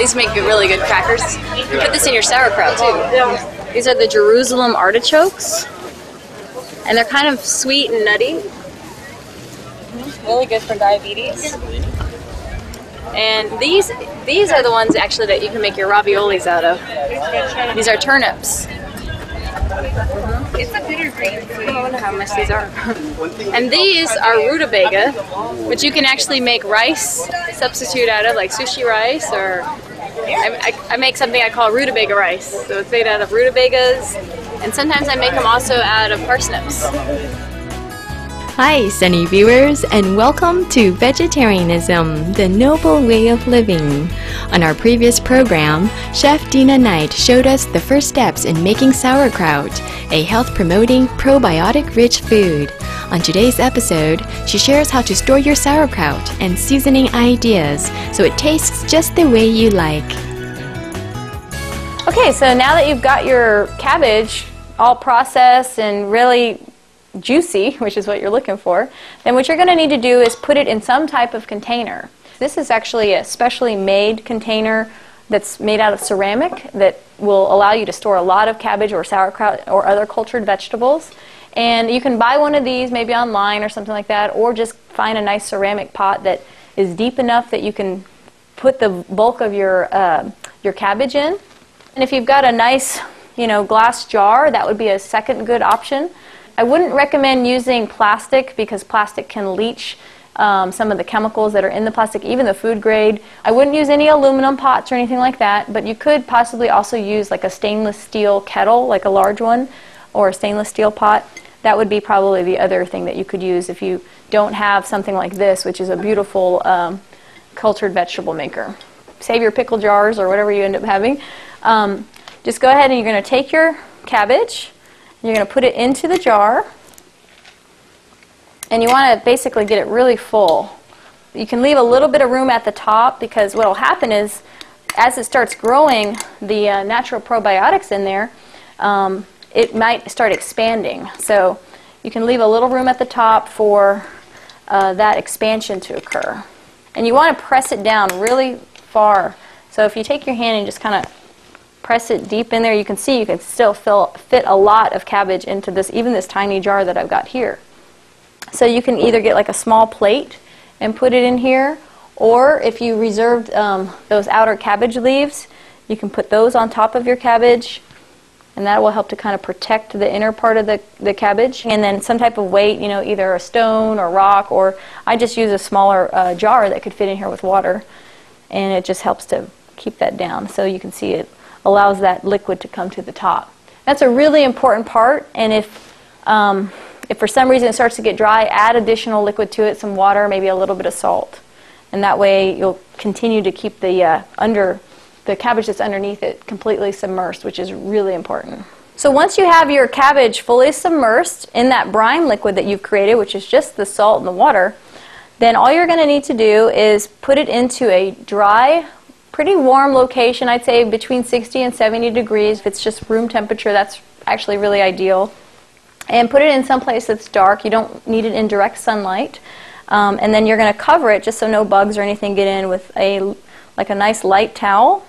These make really good crackers. You can put this in your sauerkraut too. These are the Jerusalem artichokes, and they're kind of sweet and nutty. Really good for diabetes. And these are the ones actually that you can make your raviolis out of. These are turnips. It's a bitter green. I don't know how much these are. And these are rutabaga, which you can actually make rice substitute out of, like sushi rice, or I make something I call rutabaga rice. So it's made out of rutabagas, and sometimes I make them also out of parsnips. Hi, Sunny viewers, and welcome to Vegetarianism, the Noble Way of Living. On our previous program, Chef Dina Knight showed us the first steps in making sauerkraut, a health-promoting, probiotic-rich food. On today's episode, she shares how to store your sauerkraut and seasoning ideas so it tastes just the way you like. Okay, so now that you've got your cabbage all processed and really juicy, which is what you're looking for, then what you're going to need to do is put it in some type of container. This is actually a specially made container that's made out of ceramic that will allow you to store a lot of cabbage or sauerkraut or other cultured vegetables. And you can buy one of these maybe online or something like that, or just find a nice ceramic pot that is deep enough that you can put the bulk of your cabbage in. And if you've got a nice, glass jar, that would be a second good option. I wouldn't recommend using plastic because plastic can leach some of the chemicals that are in the plastic, even the food grade. I wouldn't use any aluminum pots or anything like that, but you could possibly also use like a stainless steel kettle, like a large one, or a stainless steel pot. That would be probably the other thing that you could use if you don't have something like this, which is a beautiful cultured vegetable maker. Save your pickle jars or whatever you end up having. Just go ahead and you're going to take your cabbage. You're going to put it into the jar, and you want to basically get it really full. You can leave a little bit of room at the top because what will happen is as it starts growing, the natural probiotics in there, it might start expanding. So you can leave a little room at the top for that expansion to occur. And you want to press it down really far. So if you take your hand and just kind of press it deep in there, you can see you can still fit a lot of cabbage into this, even this tiny jar that I've got here. So you can either get like a small plate and put it in here, or if you reserved those outer cabbage leaves, you can put those on top of your cabbage, and that will help to kind of protect the inner part of the cabbage. And then some type of weight, either a stone or rock, or I just use a smaller jar that could fit in here with water, and it just helps to keep that down. So you can see it allows that liquid to come to the top. That's a really important part, and if for some reason it starts to get dry, add additional liquid to it, some water, maybe a little bit of salt. And that way you'll continue to keep the cabbage that's underneath it completely submersed, which is really important. So once you have your cabbage fully submersed in that brine liquid that you've created, which is just the salt and the water, then all you're going to need to do is put it into a dry, pretty warm location. I'd say between 60 and 70 degrees. If it's just room temperature, that's actually really ideal. And put it in some place that's dark. You don't need it in direct sunlight. And then you're going to cover it just so no bugs or anything get in with a nice light towel,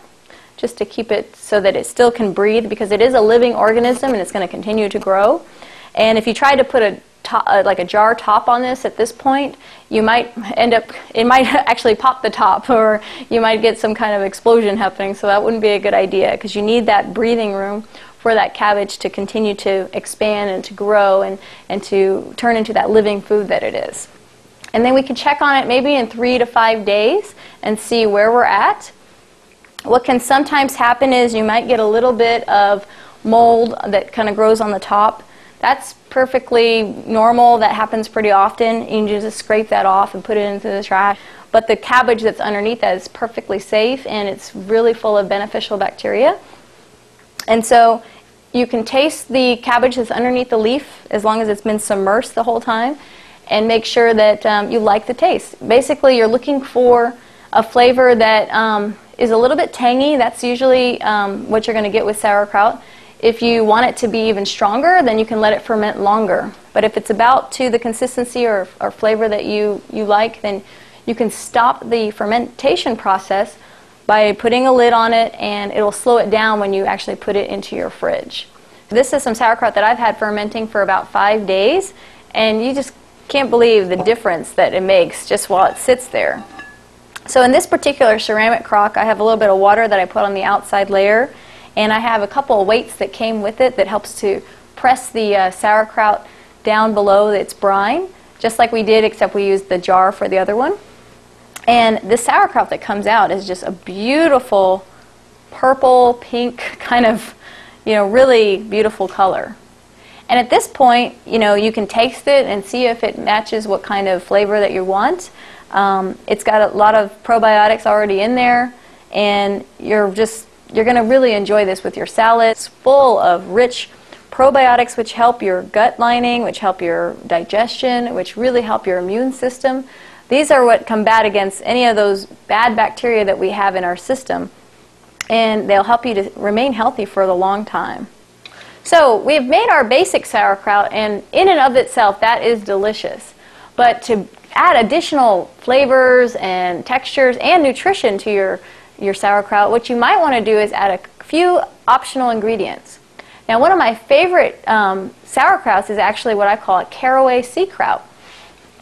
just to keep it so that it still can breathe, because it is a living organism and it's going to continue to grow. And if you try to put like a jar top on this at this point, you might it might actually pop the top, or you might get some kind of explosion happening, so that wouldn't be a good idea, because you need that breathing room for that cabbage to continue to expand and to grow and to turn into that living food that it is. And then we can check on it maybe in 3 to 5 days and see where we're at. What can sometimes happen is you might get a little bit of mold that kind of grows on the top. That's perfectly normal. That happens pretty often. You can just scrape that off and put it into the trash. But the cabbage that's underneath that is perfectly safe, and it's really full of beneficial bacteria. And so you can taste the cabbage that's underneath the leaf as long as it's been submersed the whole time, and make sure that you like the taste. Basically, you're looking for a flavor that is a little bit tangy. That's usually what you're going to get with sauerkraut. If you want it to be even stronger, then you can let it ferment longer. But if it's about to the consistency or flavor that you like, then you can stop the fermentation process by putting a lid on it, and it'll slow it down when you actually put it into your fridge. This is some sauerkraut that I've had fermenting for about 5 days, and you just can't believe the difference that it makes just while it sits there. So in this particular ceramic crock, I have a little bit of water that I put on the outside layer, and I have a couple of weights that came with it that helps to press the sauerkraut down below its brine, just like we did, except we used the jar for the other one. And the sauerkraut that comes out is just a beautiful purple, pink, kind of, really beautiful color. And at this point, you can taste it and see if it matches what kind of flavor that you want. It's got a lot of probiotics already in there, and you're going to really enjoy this with your salad. It's full of rich probiotics which help your gut lining, which help your digestion, which really help your immune system. These are what combat against any of those bad bacteria that we have in our system, and they'll help you to remain healthy for a long time. So we've made our basic sauerkraut, and in and of itself that is delicious. But to add additional flavors and textures and nutrition to your sauerkraut, what you might want to do is add a few optional ingredients. Now, one of my favorite sauerkrauts is actually what I call a caraway sea kraut.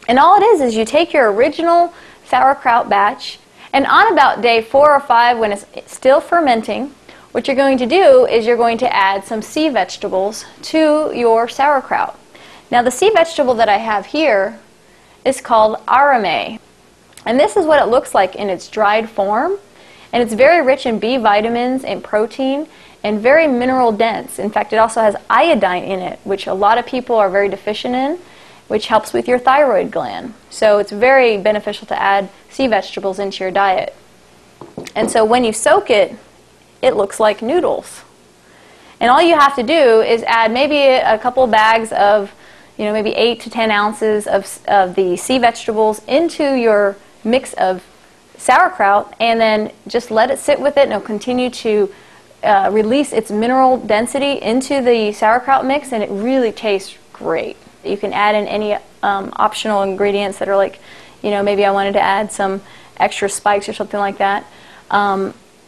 And all it is you take your original sauerkraut batch, and on about day 4 or 5, when it's still fermenting, what you're going to do is you're going to add some sea vegetables to your sauerkraut. Now, the sea vegetable that I have here is called arame. And this is what it looks like in its dried form. And it's very rich in B vitamins and protein, and very mineral dense. In fact, it also has iodine in it, which a lot of people are very deficient in, which helps with your thyroid gland. So it's very beneficial to add sea vegetables into your diet. And so when you soak it, it looks like noodles. And all you have to do is add maybe a couple bags of, maybe 8 to 10 ounces of the sea vegetables into your mix of sauerkraut, and then just let it sit with it, and it'll continue to release its mineral density into the sauerkraut mix, and it really tastes great. You can add in any optional ingredients that are like, maybe I wanted to add some extra spikes or something like that.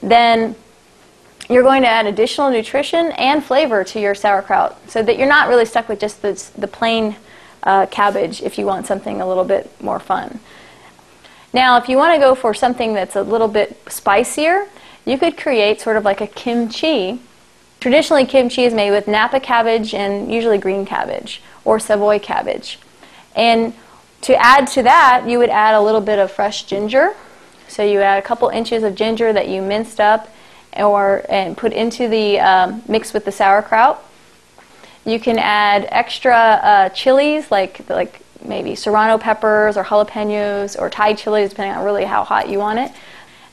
Then you're going to add additional nutrition and flavor to your sauerkraut, so that you're not really stuck with just the plain cabbage if you want something a little bit more fun. Now, if you want to go for something that's a little bit spicier, you could create sort of like a kimchi. Traditionally, kimchi is made with Napa cabbage and usually green cabbage or Savoy cabbage. And to add to that, you would add a little bit of fresh ginger. So you add a couple inches of ginger that you minced up and put into the mix with the sauerkraut. You can add extra chilies like maybe serrano peppers or jalapenos or Thai chilies, depending on really how hot you want it.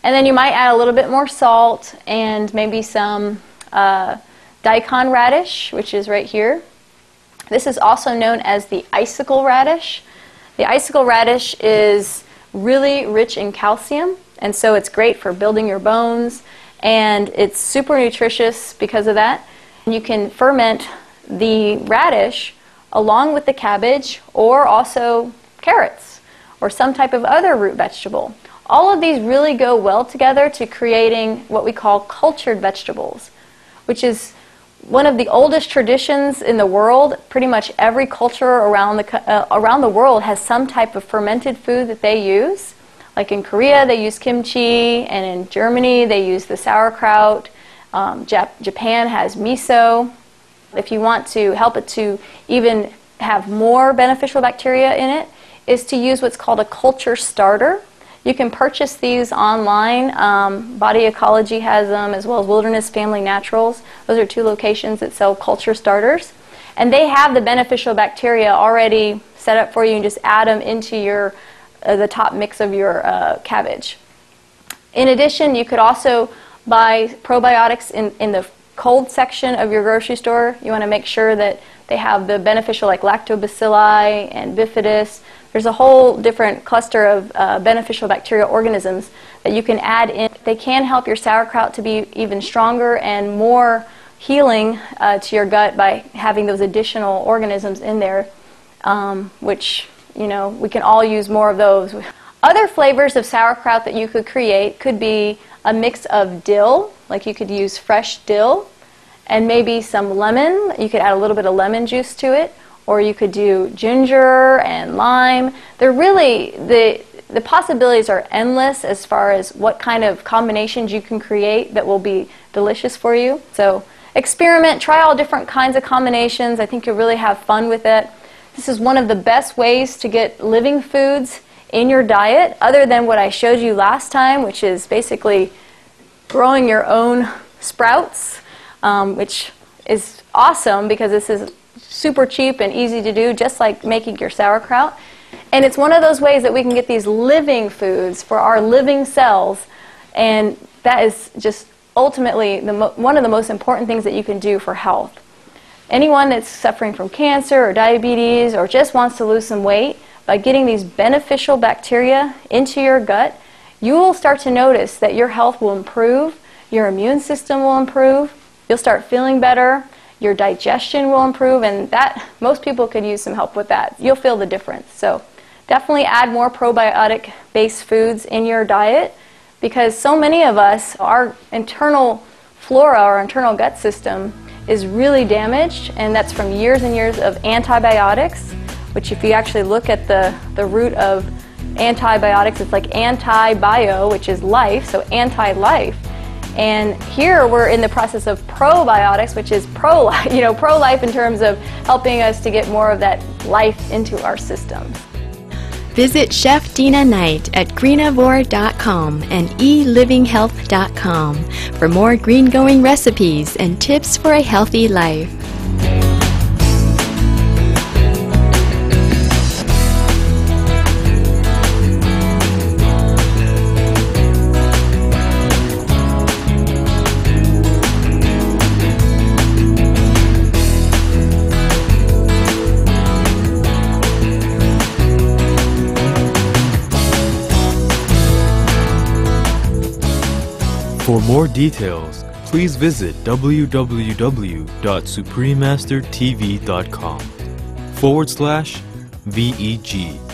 And then you might add a little bit more salt and maybe some daikon radish, which is right here. This is also known as the icicle radish. The icicle radish is really rich in calcium, and so it's great for building your bones, and it's super nutritious because of that. You can ferment the radish along with the cabbage, or also carrots, or some type of other root vegetable. All of these really go well together to creating what we call cultured vegetables, which is one of the oldest traditions in the world. Pretty much every culture around the world has some type of fermented food that they use. Like in Korea, they use kimchi, and in Germany, they use the sauerkraut. Japan has miso. If you want to help it to even have more beneficial bacteria in it, is to use what's called a culture starter. You can purchase these online. Body Ecology has them, as well as Wilderness Family Naturals. Those are 2 locations that sell culture starters. And they have the beneficial bacteria already set up for you, and just add them into your the top mix of your cabbage. In addition, you could also buy probiotics in the cold section of your grocery store. You want to make sure that they have the beneficial, like lactobacilli and bifidus. There's a whole different cluster of beneficial bacterial organisms that you can add in. They can help your sauerkraut to be even stronger and more healing to your gut by having those additional organisms in there, which, we can all use more of those. Other flavors of sauerkraut that you could create could be a mix of dill, like you could use fresh dill, and maybe some lemon. You could add a little bit of lemon juice to it, or you could do ginger and lime. They're really, the possibilities are endless as far as what kind of combinations you can create that will be delicious for you. So experiment, try all different kinds of combinations. I think you'll really have fun with it. This is one of the best ways to get living foods in your diet, other than what I showed you last time, which is basically growing your own sprouts, which is awesome because this is super cheap and easy to do, just like making your sauerkraut. And it's one of those ways that we can get these living foods for our living cells, and that is just ultimately one of the most important things that you can do for health. Anyone that's suffering from cancer or diabetes or just wants to lose some weight, by getting these beneficial bacteria into your gut, you will start to notice that your health will improve, your immune system will improve, you'll start feeling better, your digestion will improve, and that, most people could use some help with that. You'll feel the difference. So definitely add more probiotic-based foods in your diet, because so many of us, our internal flora, our internal gut system is really damaged, and that's from years and years of antibiotics, which if you actually look at the root of antibiotics, it's like anti-bio, which is life, so anti-life. And here we're in the process of probiotics, which is pro-life, pro-life in terms of helping us to get more of that life into our systems. Visit Chef Dina Knight at greenivore.com and elivinghealth.com for more green-going recipes and tips for a healthy life. For more details, please visit www.suprememastertv.com/VEG.